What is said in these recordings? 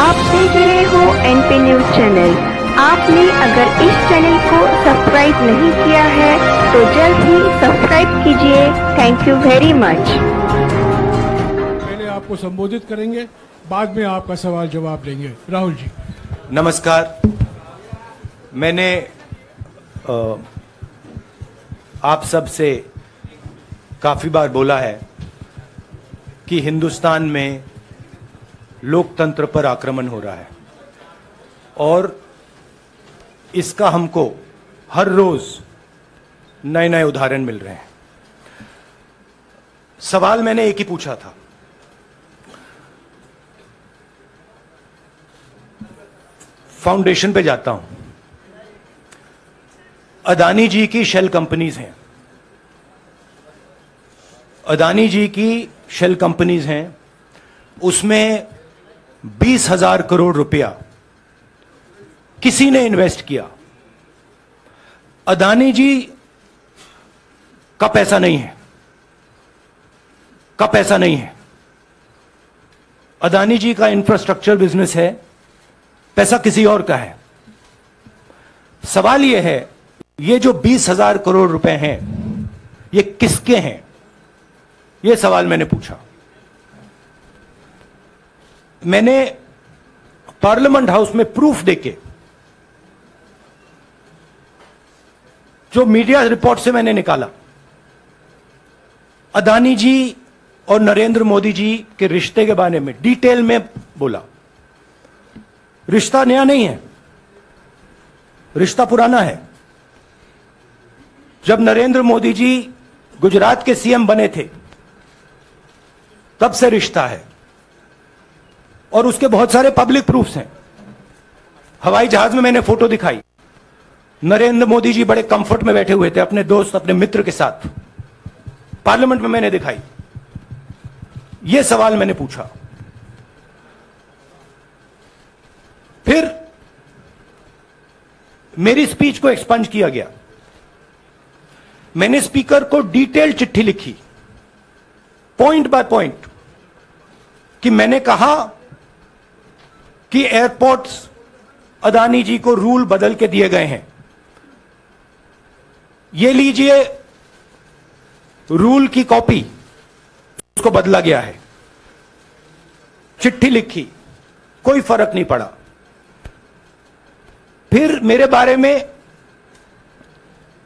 आप देख रहे हो एनपी न्यूज चैनल। आपने अगर इस चैनल को सब्सक्राइब नहीं किया है तो जल्द ही सब्सक्राइब कीजिए। Thank you very much. पहले आपको संबोधित करेंगे, बाद में आपका सवाल जवाब देंगे। राहुल जी। नमस्कार। मैंने आप सब से काफी बार बोला है कि हिंदुस्तान में लोकतंत्र पर आक्रमण हो रहा है और इसका हमको हर रोज नए नए उदाहरण मिल रहे हैं। सवाल मैंने एक ही पूछा था, फाउंडेशन पे जाता हूं, अदानी जी की शेल कंपनीज हैं, अदानी जी की शेल कंपनीज हैं, उसमें 20,000 करोड़ रुपया किसी ने इन्वेस्ट किया। अदानी जी का पैसा नहीं है, का पैसा नहीं है। अदानी जी का इंफ्रास्ट्रक्चर बिजनेस है, पैसा किसी और का है। सवाल यह है, ये जो 20,000 करोड़ रुपए हैं, ये किसके हैं? ये सवाल मैंने पूछा। मैंने पार्लियामेंट हाउस में प्रूफ देके, जो मीडिया रिपोर्ट से मैंने निकाला, अदानी जी और नरेंद्र मोदी जी के रिश्ते के बारे में डिटेल में बोला। रिश्ता नया नहीं है, रिश्ता पुराना है। जब नरेंद्र मोदी जी गुजरात के सीएम बने थे तब से रिश्ता है और उसके बहुत सारे पब्लिक प्रूफ्स हैं। हवाई जहाज में मैंने फोटो दिखाई, नरेंद्र मोदी जी बड़े कंफर्ट में बैठे हुए थे अपने दोस्त, अपने मित्र के साथ। पार्लियामेंट में मैंने दिखाई। यह सवाल मैंने पूछा। फिर मेरी स्पीच को एक्सपंज किया गया। मैंने स्पीकर को डिटेल चिट्ठी लिखी, पॉइंट बाय पॉइंट, कि मैंने कहा कि एयरपोर्ट्स अदानी जी को रूल बदल के दिए गए हैं। ये लीजिए रूल की कॉपी, उसको बदला गया है। चिट्ठी लिखी, कोई फर्क नहीं पड़ा। फिर मेरे बारे में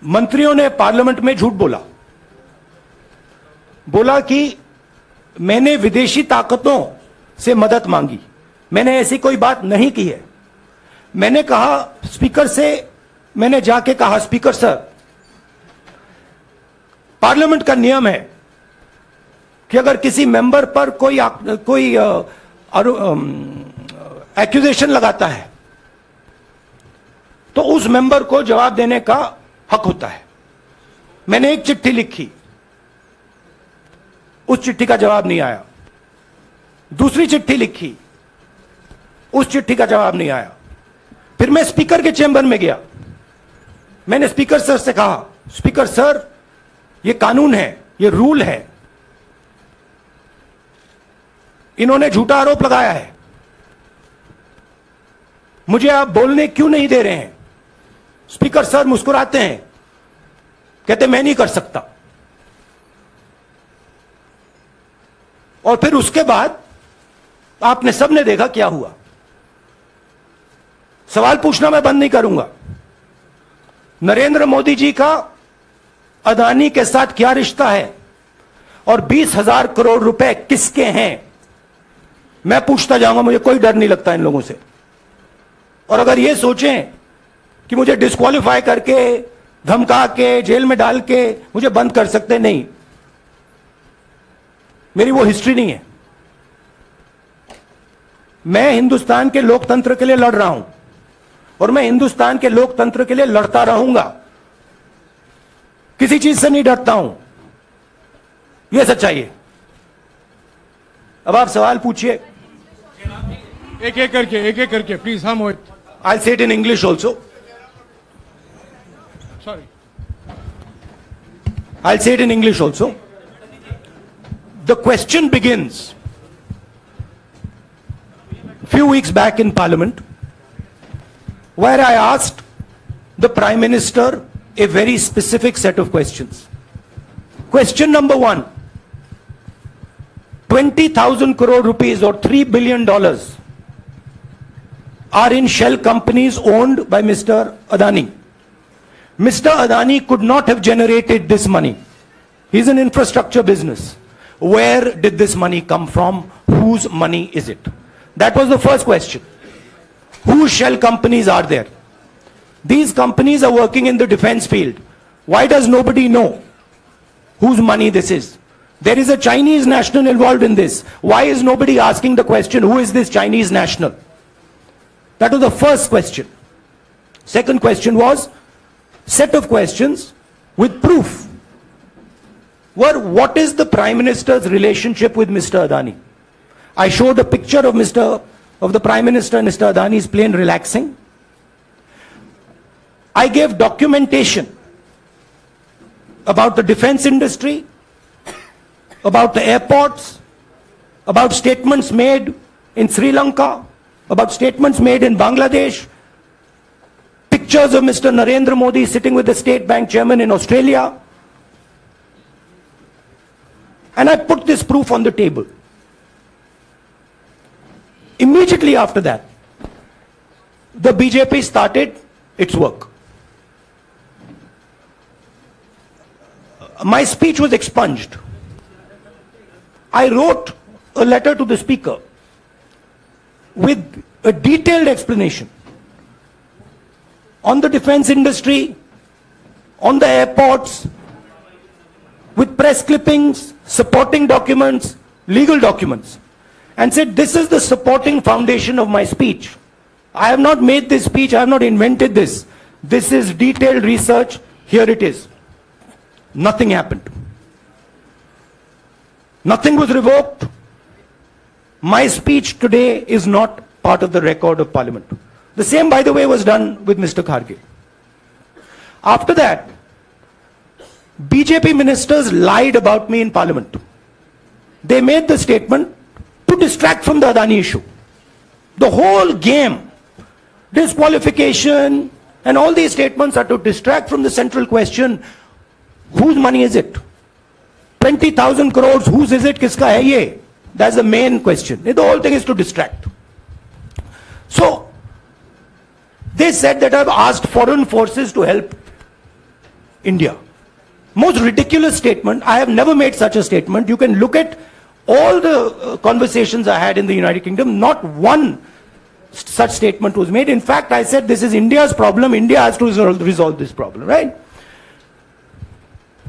मंत्रियों ने पार्लियामेंट में झूठ बोला, बोला कि मैंने विदेशी ताकतों से मदद मांगी। मैंने ऐसी कोई बात नहीं की है। मैंने कहा स्पीकर से, मैंने जाके कहा, स्पीकर सर, पार्लियामेंट का नियम है कि अगर किसी मेंबर पर कोई एक्यूजेशन लगाता है तो उस मेंबर को जवाब देने का हक होता है। मैंने एक चिट्ठी लिखी, उस चिट्ठी का जवाब नहीं आया। दूसरी चिट्ठी लिखी, उस चिट्ठी का जवाब नहीं आया। फिर मैं स्पीकर के चेंबर में गया। मैंने स्पीकर सर से कहा, स्पीकर सर, यह कानून है, यह रूल है, इन्होंने झूठा आरोप लगाया है, मुझे आप बोलने क्यों नहीं दे रहे हैं? स्पीकर सर मुस्कुराते हैं, कहते मैं नहीं कर सकता। और फिर उसके बाद आपने सबने देखा क्या हुआ। सवाल पूछना मैं बंद नहीं करूंगा। नरेंद्र मोदी जी का अदानी के साथ क्या रिश्ता है और 20,000 करोड़ रुपए किसके हैं, मैं पूछता जाऊंगा। मुझे कोई डर नहीं लगता इन लोगों से। और अगर ये सोचें कि मुझे डिस्क्वालीफाई करके, धमका के, जेल में डाल के मुझे बंद कर सकते, नहीं, मेरी वो हिस्ट्री नहीं है। मैं हिंदुस्तान के लोकतंत्र के लिए लड़ रहा हूं और मैं हिंदुस्तान के लोकतंत्र के लिए लड़ता रहूंगा। किसी चीज से नहीं डरता हूं, यह सच्चाई है। अब आप सवाल पूछिए। एक एक करके प्लीज। हाँ Mohit. I say it in English also. Sorry, I say it in English also. The question begins few weeks back in Parliament, where I asked the Prime Minister a very specific set of questions. Question number one, 20,000 crore rupees or $3 billion are in shell companies owned by Mr. Adani. Mr. Adani could not have generated this money. He's an infrastructure business. Where did this money come from? Whose money is it? That was the first question. Whose shell companies are there? These companies are working in the defense field. Why does nobody know whose money this is? There is a Chinese national involved in this. Why is nobody asking the question, who is this Chinese national? That was the first question. Second question was, set of questions with proof. What is the Prime Minister's relationship with Mr. Adani? I showed a picture of the Prime Minister and Mr. Adani's plane relaxing. I gave documentation about the defense industry, about the airports, about statements made in Sri Lanka, about statements made in Bangladesh, pictures of Mr. Narendra Modi sitting with the State Bank chairman in Australia. And I put this proof on the table. Immediately after that, the BJP started its work. My speech was expunged. I wrote a letter to the Speaker with a detailed explanation on the defense industry, on the airports, with press clippings, supporting documents, legal documents, and said, this is the supporting foundation of my speech. I have not made this speech, I have not invented this. This is detailed research, here it is. Nothing happened. Nothing was revoked. My speech today is not part of the record of Parliament. The same, by the way, was done with Mr. Kharge. After that, BJP ministers lied about me in Parliament. They made the statement to distract from the Adani issue. The whole game, disqualification, and all these statements are to distract from the central question, whose money is it? 20,000 crores, whose is it? Kiska hai ye? That's the main question. The whole thing is to distract. So, they said that I've asked foreign forces to help India. Most ridiculous statement. I have never made such a statement. You can look at all the conversations I had in the United Kingdom. Not one such statement was made. In fact, I said this is India's problem. India has to resolve this problem, right?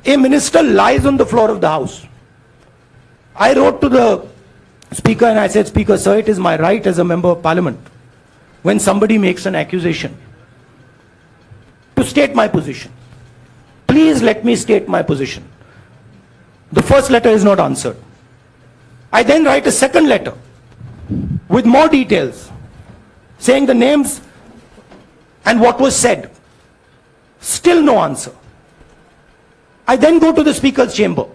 A minister lies on the floor of the House. I wrote to the Speaker and I said, Speaker, sir, it is my right as a member of Parliament, when somebody makes an accusation, to state my position. Please let me state my position. The first letter is not answered. I then write a second letter with more details, saying the names and what was said. Still no answer. I then go to the Speaker's chamber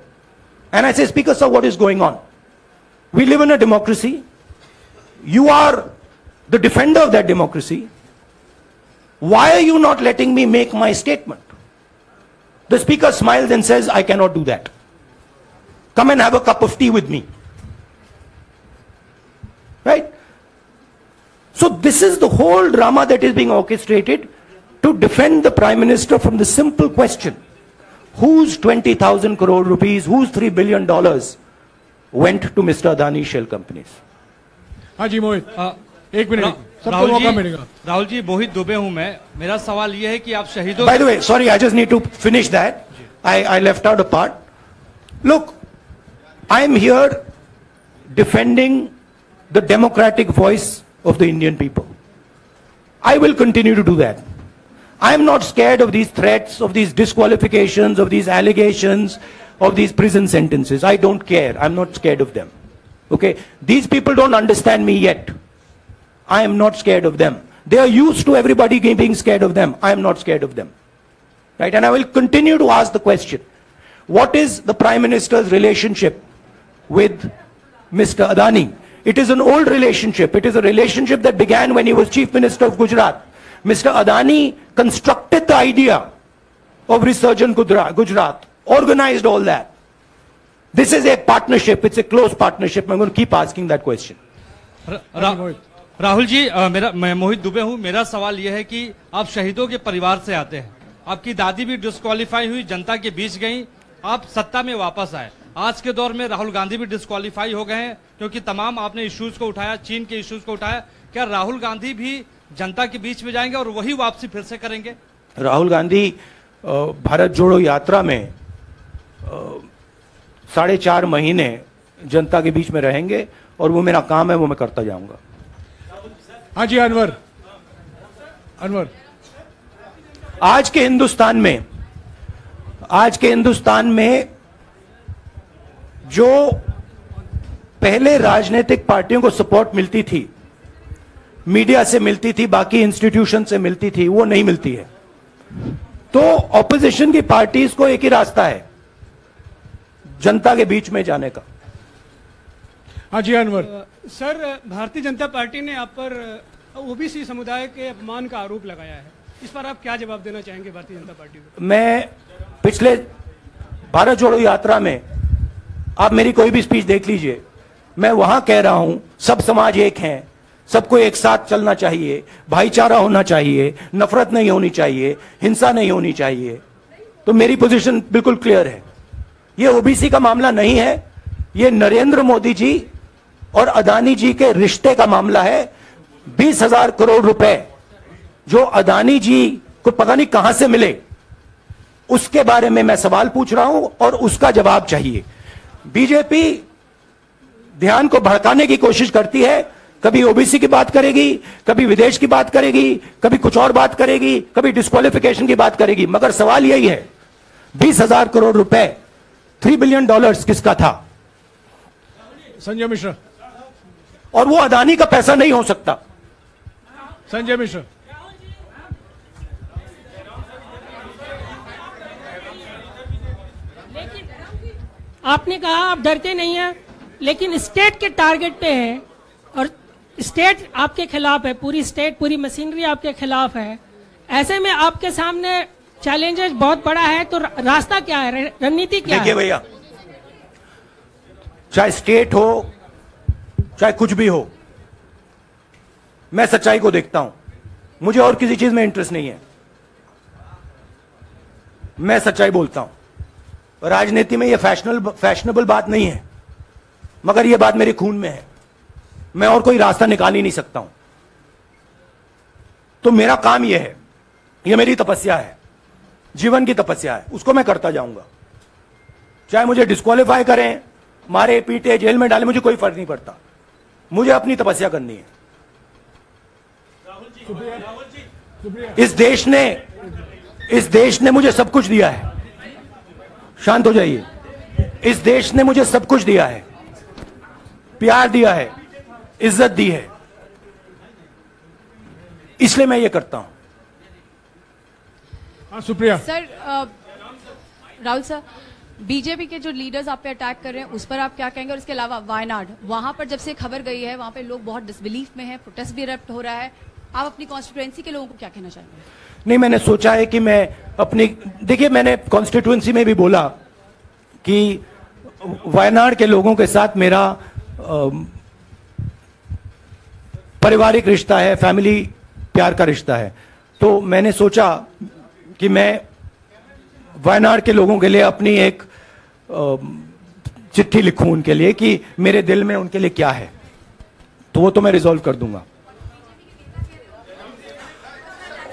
and I say, Speaker, sir, what is going on? We live in a democracy. You are the defender of that democracy. Why are you not letting me make my statement? The Speaker smiles and says, I cannot do that. Come and have a cup of tea with me. Right? So this is the whole drama that is being orchestrated to defend the Prime Minister from the simple question, whose 20,000 crore rupees, whose $3 billion went to Mr. Adani shell companies? हाँ जी मोहित, एक minute, सबको मौका मिलेगा. राहुल जी, मोहित दुबे हूं मैं. मेरा सवाल यह है कि आप शहीदों. By the way, sorry, I just need to finish that. I left out a part. Look, I'm here defending the democratic voice of the Indian people. I will continue to do that. I'm not scared of these threats, of these disqualifications, of these allegations, of these prison sentences. I don't care. I'm not scared of them. Okay? These people don't understand me yet. I am not scared of them. They are used to everybody being scared of them. I am not scared of them. Right? And I will continue to ask the question, what is the Prime Minister's relationship with Mr. Adani? It is an old relationship. It is a relationship that began when he was Chief Minister of Gujarat. Mr. Adani constructed the idea of Resurgent Gujarat, organized all that. This is a partnership. It's a close partnership. I'm going to keep asking that question. Rahul ji, मैं मोहित दुबे हूं। मेरा सवाल यह है कि आप शहीदों के परिवार से आते हैं। आपकी दादी भी डिस्क्वालीफाई हुई, जनता के बीच गई, आप सत्ता में वापस आए। आज के दौर में राहुल गांधी भी डिस्क्वालीफाई हो गए हैं क्योंकि तमाम आपने इश्यूज को उठाया, चीन के इश्यूज को उठाया। क्या राहुल गांधी भी जनता के बीच में जाएंगे और वही वापसी फिर से करेंगे? राहुल गांधी भारत जोड़ो यात्रा में 4.5 महीने जनता के बीच में रहेंगे और वो मेरा काम है, वो मैं करता जाऊंगा। हाँ जी, अनवर। आज के हिंदुस्तान में जो पहले राजनीतिक पार्टियों को सपोर्ट मिलती थी, मीडिया से मिलती थी, बाकी इंस्टीट्यूशन से मिलती थी, वो नहीं मिलती है। तो ऑपोजिशन की पार्टीज को एक ही रास्ता है, जनता के बीच में जाने का। हाँ जी, अनवर। सर, भारतीय जनता पार्टी ने आप पर ओबीसी समुदाय के अपमान का आरोप लगाया है। इस पर आप क्या जवाब देना चाहेंगे भारतीय जनता पार्टी को? मैं पिछले भारत जोड़ो यात्रा में, आप मेरी कोई भी स्पीच देख लीजिए, मैं वहां कह रहा हूं सब समाज एक हैं, सबको एक साथ चलना चाहिए, भाईचारा होना चाहिए, नफरत नहीं होनी चाहिए, हिंसा नहीं होनी चाहिए। तो मेरी पोजीशन बिल्कुल क्लियर है। ये ओबीसी का मामला नहीं है, ये नरेंद्र मोदी जी और अदानी जी के रिश्ते का मामला है। 20,000 करोड़ रुपए जो अदानी जी को पता नहीं कहां से मिले, उसके बारे में मैं सवाल पूछ रहा हूं और उसका जवाब चाहिए। बीजेपी ध्यान को भड़काने की कोशिश करती है, कभी ओबीसी की बात करेगी, कभी विदेश की बात करेगी, कभी कुछ और बात करेगी, कभी डिस्क्वालिफिकेशन की बात करेगी, मगर सवाल यही है 20,000 करोड़ रुपए, $3 बिलियन किसका था? संजय मिश्रा। और वो अदानी का पैसा नहीं हो सकता। संजय मिश्रा। आपने कहा आप डरते नहीं हैं, लेकिन स्टेट के टारगेट पे हैं और स्टेट आपके खिलाफ है, पूरी स्टेट, पूरी मशीनरी आपके खिलाफ है। ऐसे में आपके सामने चैलेंजेस बहुत बड़ा है, तो रास्ता क्या है, रणनीति क्या है? देखिए भैया, चाहे स्टेट हो, चाहे कुछ भी हो, मैं सच्चाई को देखता हूं। मुझे और किसी चीज में इंटरेस्ट नहीं है, मैं सच्चाई बोलता हूं। राजनीति में यह फैशनेबल बात नहीं है, मगर यह बात मेरे खून में है। मैं और कोई रास्ता निकाल ही नहीं सकता हूं। तो मेरा काम यह है, यह मेरी तपस्या है, जीवन की तपस्या है, उसको मैं करता जाऊंगा। चाहे मुझे डिस्क्वालीफाई करें, मारे पीटे, जेल में डाले, मुझे कोई फर्क नहीं पड़ता। मुझे अपनी तपस्या करनी है। इस देश ने मुझे सब कुछ दिया है। शांत हो जाइए। इस देश ने मुझे सब कुछ दिया है, प्यार दिया है, इज्जत दी है, इसलिए मैं ये करता हूं। हाँ, Supriya. Sir, Rahul sir, BJP के जो लीडर्स आप पे अटैक कर रहे हैं उस पर आप क्या कहेंगे? और इसके अलावा वायनाड, वहां पर जब से खबर गई है, वहां पे लोग बहुत डिसबिलीफ में हैं, प्रोटेस्ट भी इरप्ट हो रहा है, आप अपनी कॉन्स्टिट्यूएंसी के लोगों को क्या कहना चाहेंगे? नहीं, मैंने सोचा है कि मैं अपनी, देखिए मैंने कॉन्स्टिट्यूएंसी में भी बोला कि वायनाड के लोगों के साथ मेरा पारिवारिक रिश्ता है, फैमिली प्यार का रिश्ता है। तो मैंने सोचा कि मैं वायनाड के लोगों के लिए अपनी एक चिट्ठी लिखूं उनके लिए कि मेरे दिल में उनके लिए क्या है। तो वो तो मैं रिजॉल्व कर दूंगा।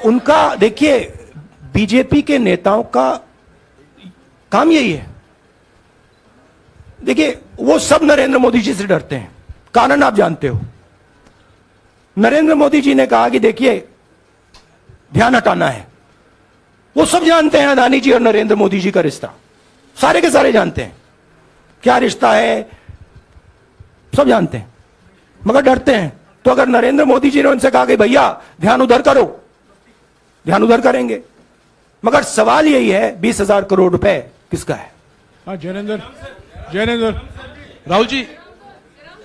उनका, देखिए, बीजेपी के नेताओं का काम यही है। देखिए, वो सब नरेंद्र मोदी जी से डरते हैं, कारण आप जानते हो। नरेंद्र मोदी जी ने कहा कि देखिए ध्यान हटाना है। वो सब जानते हैं अदानी जी और नरेंद्र मोदी जी का रिश्ता, सारे के सारे जानते हैं क्या रिश्ता है, सब जानते हैं, मगर डरते हैं। तो अगर नरेंद्र मोदी जी ने उनसे कहा कि भैया ध्यान उधर करो, ध्यान उधर करेंगे। मगर सवाल यही है 20,000 करोड़ रुपए किसका है? हाँ, जयनेंद्र। राहुल जी,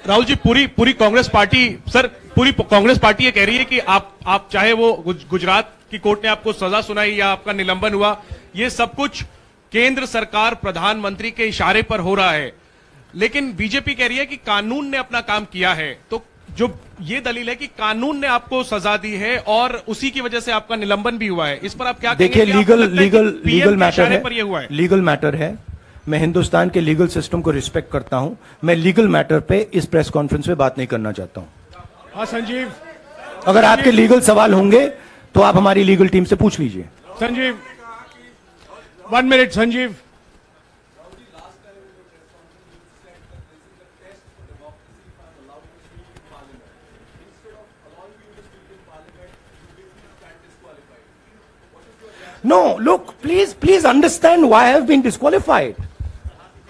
राहुल जी, पूरी कांग्रेस पार्टी, सर पूरी कांग्रेस पार्टी ये कह रही है कि आप चाहे वो गुजरात की कोर्ट ने आपको सजा सुनाई या आपका निलंबन हुआ, ये सब कुछ केंद्र सरकार प्रधानमंत्री के इशारे पर हो रहा है। लेकिन बीजेपी कह रही है कि कानून ने अपना काम किया है। तो जो ये दलील है कि कानून ने आपको सजा दी है और उसी की वजह से आपका निलंबन भी हुआ है, इस पर आप क्या कहेंगे? देखिए, लीगल मैटर है, पर ये हुआ है। लीगल मैटर है। मैं हिंदुस्तान के लीगल सिस्टम को रिस्पेक्ट करता हूं। मैं लीगल मैटर पे इस प्रेस कॉन्फ्रेंस में बात नहीं करना चाहता हूं। हाँ संजीव, अगर आपके लीगल सवाल होंगे तो आप हमारी लीगल टीम से पूछ लीजिए। Sanjeev 1 minute. Sanjeev, No, look, please understand why I have been disqualified.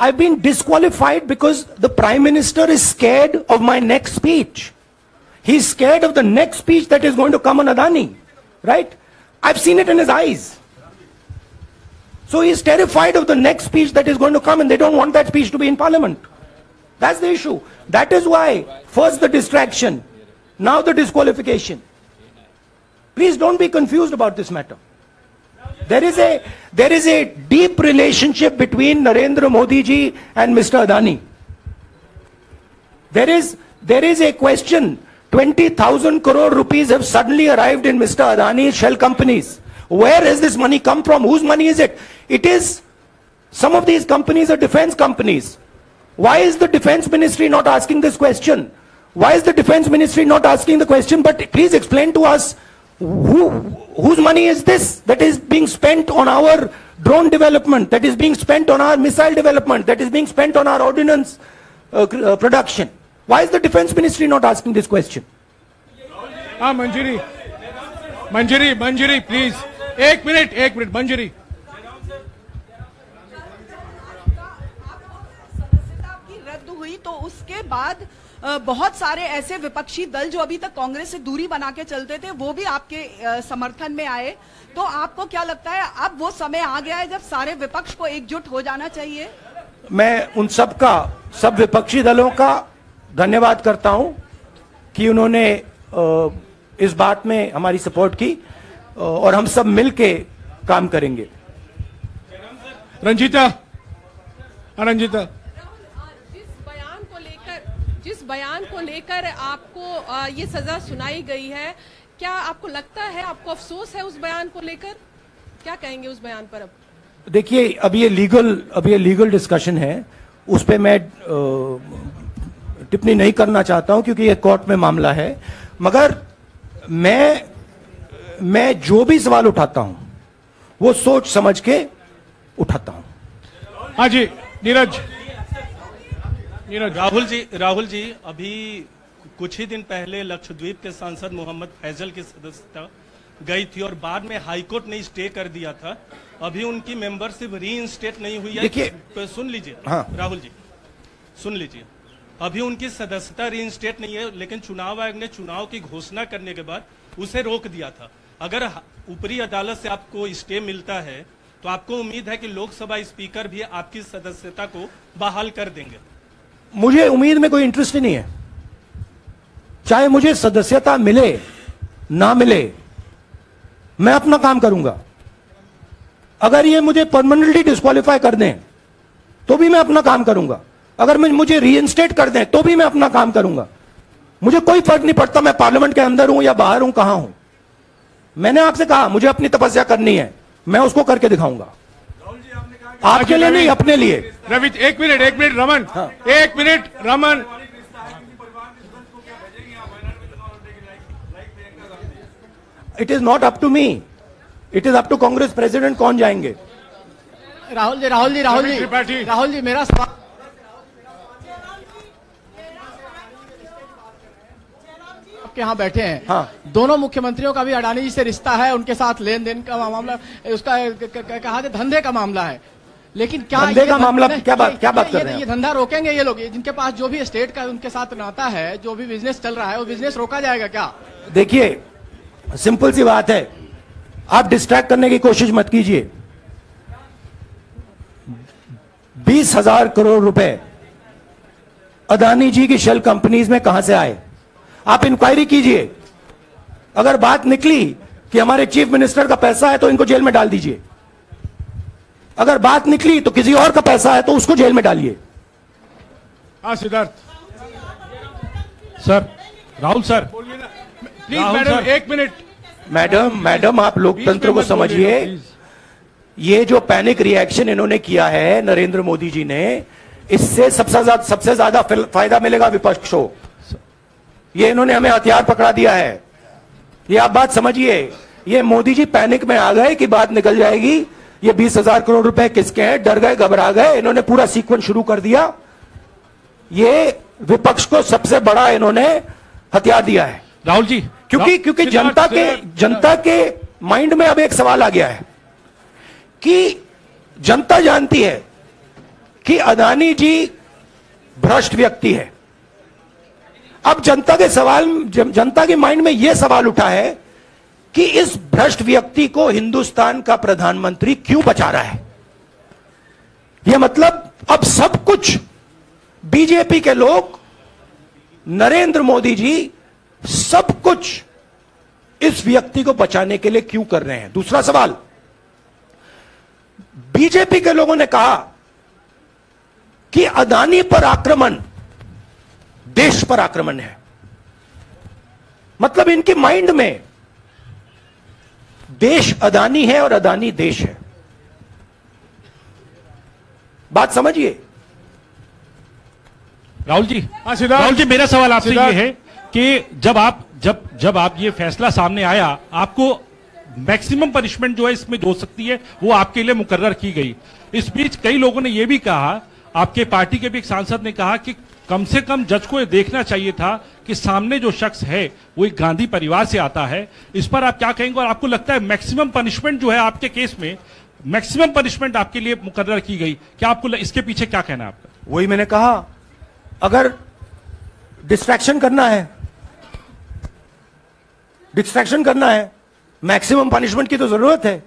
I've been disqualified because the Prime Minister is scared of my next speech. He's scared of the next speech that is going to come on Adani, right? I've seen it in his eyes. So he's terrified of the next speech that is going to come, and they don't want that speech to be in Parliament. That's the issue. That is why, first the distraction, now the disqualification. Please don't be confused about this matter. There is a deep relationship between Narendra Modi ji and Mr. Adani. There is a question. 20,000 crore rupees have suddenly arrived in Mr. Adani's shell companies. Where has this money come from? Whose money is it? It is, some of these companies are defense companies. Why is the defense ministry not asking this question? Why is the defense ministry not asking the question? But please explain to us, whose money is this that is being spent on our drone development, that is being spent on our missile development, that is being spent on our ordnance production? Why is the defense ministry not asking this question? Manjari, please. एक minute मंजरी। सदस्यता की रद्द हुई तो उसके बाद बहुत सारे ऐसे विपक्षी दल जो अभी तक कांग्रेस से दूरी बना के चलते थे वो भी आपके समर्थन में आए। तो आपको क्या लगता है अब वो समय आ गया है जब सारे विपक्ष को एकजुट हो जाना चाहिए? मैं उन सब विपक्षी दलों का धन्यवाद करता हूं कि उन्होंने इस बात में हमारी सपोर्ट की और हम सब मिलके काम करेंगे। रंजीता, जिस बयान को लेकर आपको ये सजा सुनाई गई है, क्या आपको लगता है, आपको अफसोस है उस बयान को लेकर? क्या कहेंगे उस बयान पर? अब देखिए, अब ये लीगल डिस्कशन है, उस पे मैं टिप्पणी नहीं करना चाहता हूं क्योंकि ये कोर्ट में मामला है। मगर मैं जो भी सवाल उठाता हूं वो सोच समझ के उठाता हूं। हाँ जी, नीरज। राहुल जी, अभी कुछ ही दिन पहले लक्षद्वीप के सांसद मोहम्मद फैजल की सदस्यता गई थी और बाद में हाईकोर्ट ने स्टे कर दिया था। अभी उनकी मेंबरशिप रीइंस्टेट नहीं हुई है। देखिए, सुन लीजिए। हाँ। राहुल जी सुन लीजिए, अभी उनकी सदस्यता रीइंस्टेट नहीं है, लेकिन चुनाव आयोग ने चुनाव की घोषणा करने के बाद उसे रोक दिया था। अगर ऊपरी अदालत से आपको स्टे मिलता है तो आपको उम्मीद है कि लोकसभा स्पीकर भी आपकी सदस्यता को बहाल कर देंगे? मुझे उम्मीद में कोई इंटरेस्ट ही नहीं है। चाहे मुझे सदस्यता मिले ना मिले, मैं अपना काम करूंगा। अगर ये मुझे परमानेंटली डिस्क्वालीफाई कर दें तो भी मैं अपना काम करूंगा। अगर मुझे रीइंस्टेट कर दें तो भी मैं अपना काम करूंगा। मुझे कोई फर्क नहीं पड़ता मैं पार्लियामेंट के अंदर हूं या बाहर हूं, कहां हूं। मैंने आपसे कहा मुझे अपनी तपस्या करनी है, मैं उसको करके दिखाऊंगा। आपके लिए नहीं, अपने लिए। रवि, एक मिनट रमन। हाँ। एक minute Raman. It is not up to me, it is up to Congress president कौन जाएंगे। राहुल जी मेरा सवाल, आपके यहाँ बैठे हैं। हाँ। दोनों मुख्यमंत्रियों का भी अडानी जी से रिश्ता है, उनके साथ लेन देन का मामला, उसका कहा धंधे का मामला है। लेकिन क्या धंधे का मामला, क्या बात कर रहे हैं? ये धंधा रोकेंगे ये लोग? जिनके पास जो भी स्टेट का उनके साथ नाता है, जो भी बिजनेस चल रहा है, वो बिजनेस रोका जाएगा क्या? देखिए, सिंपल सी बात है, आप डिस्ट्रैक्ट करने की कोशिश मत कीजिए। 20,000 करोड़ रुपए अदानी जी की शेल कंपनीज में कहां से आए? आप इंक्वायरी कीजिए। अगर बात निकली कि हमारे चीफ मिनिस्टर का पैसा है तो इनको जेल में डाल दीजिए। अगर बात निकली तो किसी और का पैसा है तो उसको जेल में डालिए। हाँ Siddharth sir, Rahul sir, please madam, एक मिनट। मैडम आप लोकतंत्र को समझिए। ये जो पैनिक रिएक्शन इन्होंने किया है नरेंद्र मोदी जी ने, इससे सबसे ज्यादा फायदा मिलेगा विपक्ष को। ये इन्होंने हमें हथियार पकड़ा दिया है। ये आप बात समझिए। ये मोदी जी पैनिक में आ गए कि बात निकल जाएगी, ये 20,000 करोड़ रुपए किसके हैं, डर गए, घबरा गए। इन्होंने पूरा सीक्वेंस शुरू कर दिया। ये विपक्ष को सबसे बड़ा इन्होंने हथियार दिया है राहुल जी, क्योंकि जनता के माइंड में अब एक सवाल आ गया है कि जनता जानती है कि अदानी जी भ्रष्ट व्यक्ति है। अब जनता के माइंड में यह सवाल उठा है कि इस भ्रष्ट व्यक्ति को हिंदुस्तान का प्रधानमंत्री क्यों बचा रहा है। यह मतलब अब सब कुछ बीजेपी के लोग, नरेंद्र मोदी जी सब कुछ इस व्यक्ति को बचाने के लिए क्यों कर रहे हैं। दूसरा सवाल, बीजेपी के लोगों ने कहा कि अदानी पर आक्रमण देश पर आक्रमण है। मतलब इनके माइंड में देश अदानी है और अदानी देश है। बात समझिए राहुल जी, मेरा सवाल आपसे ये है कि जब आप ये फैसला सामने आया, आपको मैक्सिमम पनिशमेंट जो है इसमें हो सकती है वो आपके लिए मुकर्रर की गई। इस बीच कई लोगों ने ये भी कहा, आपके पार्टी के भी एक सांसद ने कहा कि कम से कम जज को ये देखना चाहिए था कि सामने जो शख्स है वो एक गांधी परिवार से आता है। इस पर आप क्या कहेंगे? और आपको लगता है मैक्सिमम पनिशमेंट जो है आपके केस में, मैक्सिमम पनिशमेंट आपके लिए मुकर्रर की गई, क्या आपको इसके पीछे क्या कहना है आपका? वही मैंने कहा, अगर डिस्ट्रैक्शन करना है, मैक्सिमम पनिशमेंट की तो जरूरत है।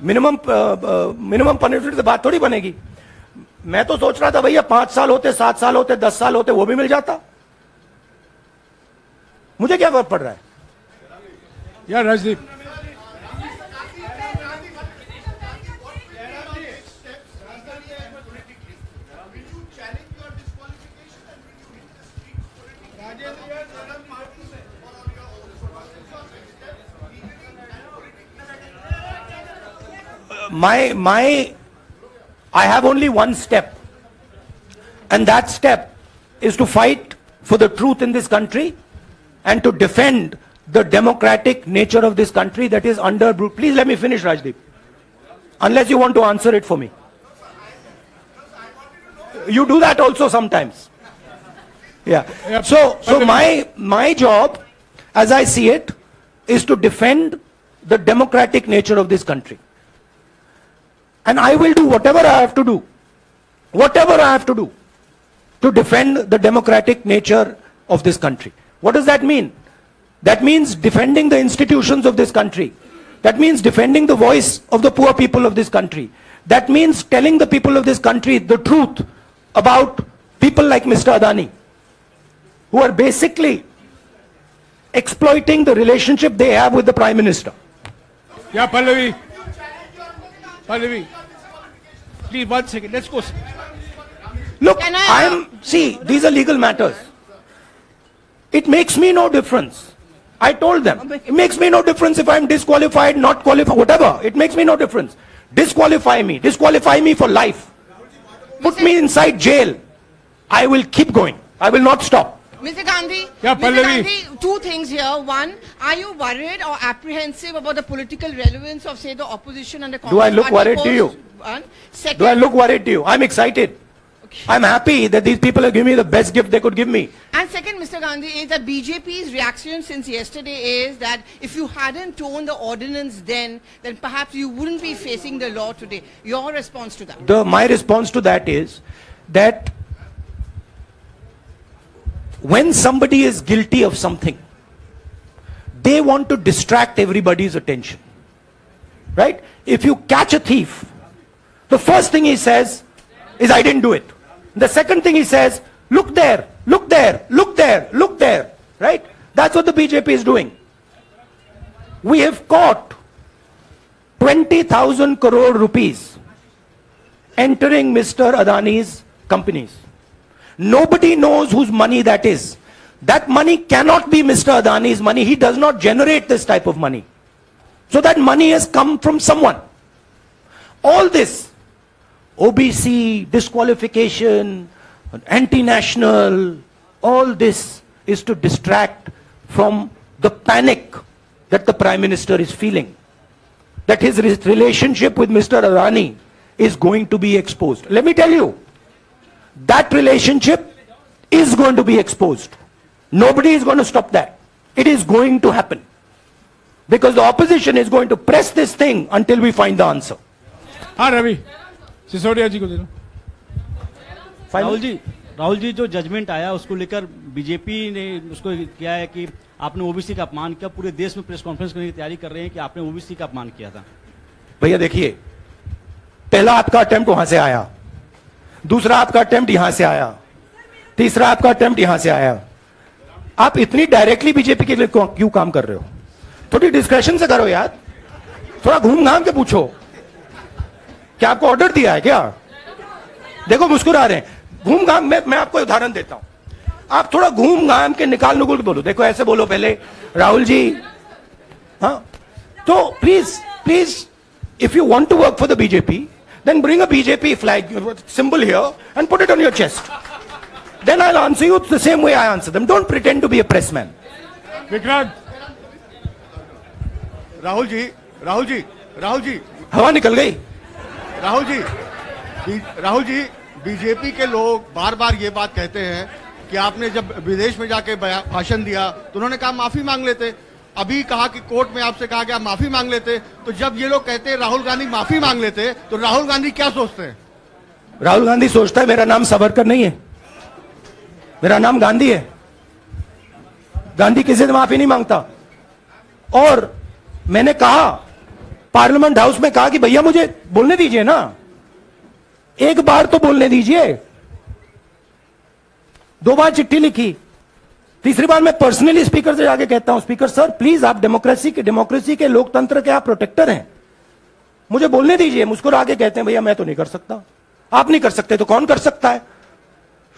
मिनिमम पनिशमेंट से बात थोड़ी बनेगी। मैं तो सोच रहा था भैया 5 साल होते, 7 साल होते, 10 साल होते, वो भी मिल जाता। मुझे क्या फर्क पड़ रहा है यार Rajdeep. I have only one step, and that step is to fight for the truth in this country and to defend the democratic nature of this country that is under. Please let me finish, Rajdeep. Unless you want to answer it for me. You do that also sometimes. Yeah. So my job, as I see it, is to defend the democratic nature of this country. And I will do whatever I have to do to defend the democratic nature of this country. What does that mean? That means defending the institutions of this country. That means defending the voice of the poor people of this country. That means telling the people of this country the truth about people like Mr. Adani, who are basically exploiting the relationship they have with the Prime Minister. Yeah, Pallavi, please 1 second, let's go. Look, see, these are legal matters. It makes me no difference. I told them, it makes me no difference if I'm disqualified, not qualified, whatever. It makes me no difference. Disqualify me for life. Put me inside jail. I will keep going. I will not stop. Mr. Gandhi, yeah, Mr. Gandhi, 2 things here. One, are you worried or apprehensive about the political relevance of, say, the opposition and the Congress? Do I look worried to you? Second, do I look worried to you? I'm excited. Okay. I'm happy that these people have given me the best gift they could give me. And second, Mr. Gandhi, is that BJP's reaction since yesterday is that if you hadn't torn the ordinance then perhaps you wouldn't be facing the law today. Your response to that? My response to that is that when somebody is guilty of something, they want to distract everybody's attention. Right? If you catch a thief, the first thing he says is, I didn't do it. The second thing he says, Look there, look there, look there, look there, right? That's what the BJP is doing. We have caught 20,000 crore rupees entering Mr. Adani's companies. Nobody knows whose money that is. That money cannot be Mr. Adani's money. He does not generate this type of money. So that money has come from someone. All this, OBC, disqualification, anti-national, all this is to distract from the panic that the Prime Minister is feeling. That his relationship with Mr. Adani is going to be exposed. Let me tell you, that relationship is going to be exposed. Nobody is going to stop that. It is going to happen. Because the opposition is going to press this thing until we find the answer. हाँ रवि, सिसोदिया जी को दे दो। राहुल जी जो judgement आया उसको लेकर BJP ने उसको किया है कि आपने ओबीसी का अपमान किया, पूरे देश में प्रेस कॉन्फ्रेंस करने की तैयारी कर रहे हैं कि आपने ओबीसी का अपमान किया था। भैया देखिए, पहला आपका अटेम्प्ट वहां से आया, दूसरा आपका अटेम्प्ट यहां से आया, तीसरा आपका अटेम्प्ट यहां से आया। आप इतनी डायरेक्टली बीजेपी के लिए क्यों काम कर रहे हो? थोड़ी डिस्कशन से करो यार, थोड़ा घूम घाम के पूछो। क्या आपको ऑर्डर दिया है क्या? देखो मुस्कुरा रहे हैं। घूम घाम, मैं आपको उदाहरण देता हूं। आप थोड़ा घूम घाम के निकाल नुकुल के बोलो। देखो ऐसे बोलो पहले, राहुल जी, हाँ तो please if you want to work for the BJP, then bring a BJP flag symbol here and put it on your chest. Then I'll answer you the same way I answer them. Don't pretend to be a pressman. Vikrant, Rahul ji, हवा निकल गई। Rahul ji, BJP के लोग बार बार ये बात कहते हैं कि आपने जब विदेश में जाके भाषण दिया तो उन्होंने कहा माफी मांग लेते। अभी कहा कि कोर्ट में आपसे कहा गया माफी मांग लेते। तो जब ये लोग कहते हैं राहुल गांधी माफी मांग लेते, तो राहुल गांधी क्या सोचते हैं? राहुल गांधी सोचता है मेरा नाम सावरकर नहीं है, मेरा नाम गांधी है। गांधी किसी से माफी नहीं मांगता। और मैंने कहा, पार्लियामेंट हाउस में कहा कि भैया मुझे बोलने दीजिए ना, एक बार तो बोलने दीजिए। 2 बार चिट्ठी लिखी, तीसरी बार मैं पर्सनली स्पीकर से जाके कहता हूं, स्पीकर सर प्लीज, आप डेमोक्रेसी के लोकतंत्र के आप प्रोटेक्टर हैं, मुझे बोलने दीजिए। मुस्कुरा के कहते हैं भैया मैं तो नहीं कर सकता। आप नहीं कर सकते तो कौन कर सकता है?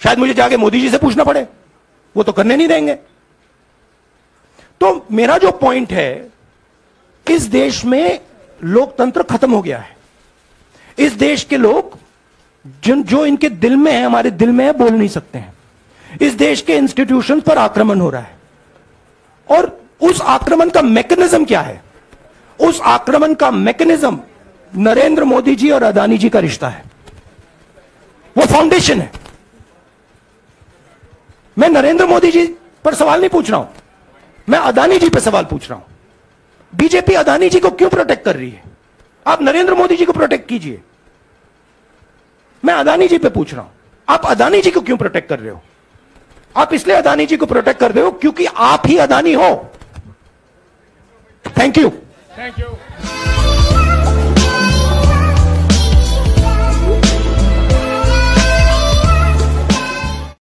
शायद मुझे जाके मोदी जी से पूछना पड़े, वो तो करने नहीं देंगे। तो मेरा जो पॉइंट है, इस देश में लोकतंत्र खत्म हो गया है। इस देश के लोग जो इनके दिल में है, हमारे दिल में है, बोल नहीं सकते हैं। इस देश के इंस्टीट्यूशंस पर आक्रमण हो रहा है। और उस आक्रमण का मैकेनिज्म क्या है? उस आक्रमण का मैकेनिज्म नरेंद्र मोदी जी और अदानी जी का रिश्ता है, वो फाउंडेशन है। मैं नरेंद्र मोदी जी पर सवाल नहीं पूछ रहा हूं, मैं अदानी जी पर सवाल पूछ रहा हूं। बीजेपी अदानी जी को क्यों प्रोटेक्ट कर रही है? आप नरेंद्र मोदी जी को प्रोटेक्ट कीजिए। मैं अदानी जी पे पूछ रहा हूं, आप अदानी जी को क्यों प्रोटेक्ट कर रहे हो? आप इसलिए अदानी जी को प्रोटेक्ट कर रहे हो क्योंकि आप ही अदानी हो। Thank you.